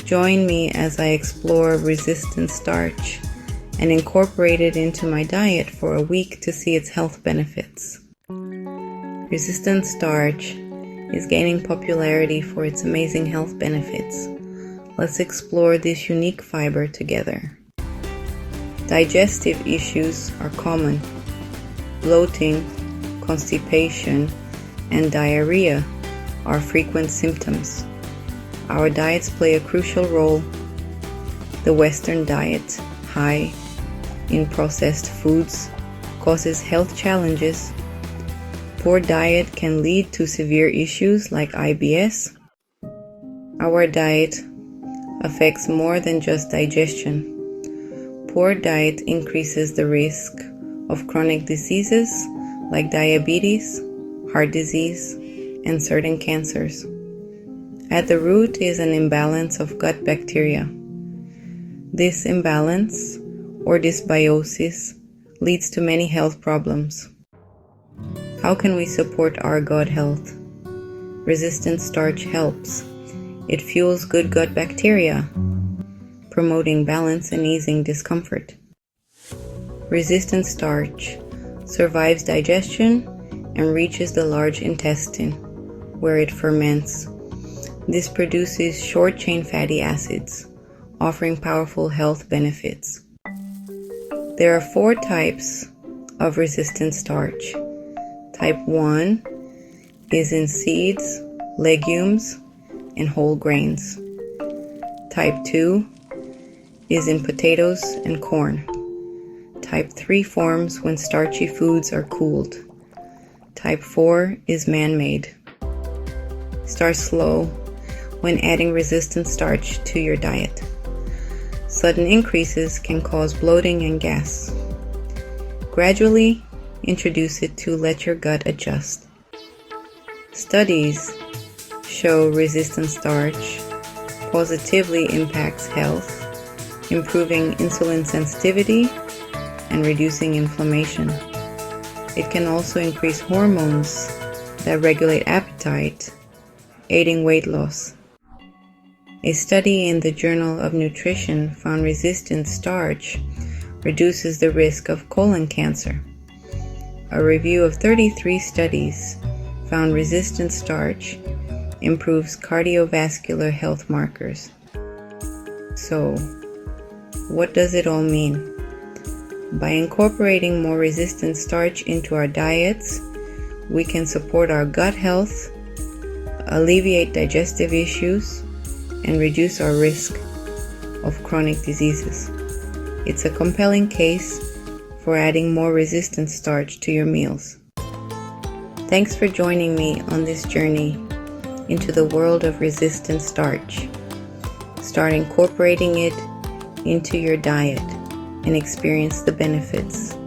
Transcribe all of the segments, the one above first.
join me as I explore resistant starch and incorporate it into my diet for a week to see its health benefits. Resistant starch is gaining popularity for its amazing health benefits. Let's explore this unique fiber together. Digestive issues are common. Bloating, constipation, and diarrhea are frequent symptoms. Our diets play a crucial role. The Western diet, high in processed foods, causes health challenges. Poor diet can lead to severe issues like IBS. Our diet affects more than just digestion. Poor diet increases the risk of chronic diseases like diabetes, heart disease, and certain cancers. At the root is an imbalance of gut bacteria. This imbalance, or dysbiosis, leads to many health problems. How can we support our gut health? Resistant starch helps. It fuels good gut bacteria, promoting balance and easing discomfort. Resistant starch survives digestion and reaches the large intestine, where it ferments. This produces short-chain fatty acids, offering powerful health benefits. There are 4 types of resistant starch. Type 1 is in seeds, legumes, and whole grains. Type 2 is in potatoes and corn. Type 3 forms when starchy foods are cooled. Type 4 is man-made. Start slow when adding resistant starch to your diet. Sudden increases can cause bloating and gas. Gradually introduce it to let your gut adjust. Studies show resistant starch positively impacts health, improving insulin sensitivity and reducing inflammation. It can also increase hormones that regulate appetite, aiding weight loss. A study in the Journal of Nutrition found resistant starch reduces the risk of colon cancer. A review of 33 studies found resistant starch improves cardiovascular health markers. So, what does it all mean? By incorporating more resistant starch into our diets, we can support our gut health, alleviate digestive issues, and reduce our risk of chronic diseases. It's a compelling case for adding more resistant starch to your meals. Thanks for joining me on this journey into the world of resistant starch. Start incorporating it into your diet and experience the benefits.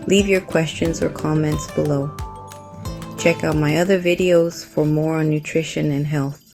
Leave your questions or comments below. Check out my other videos for more on nutrition and health.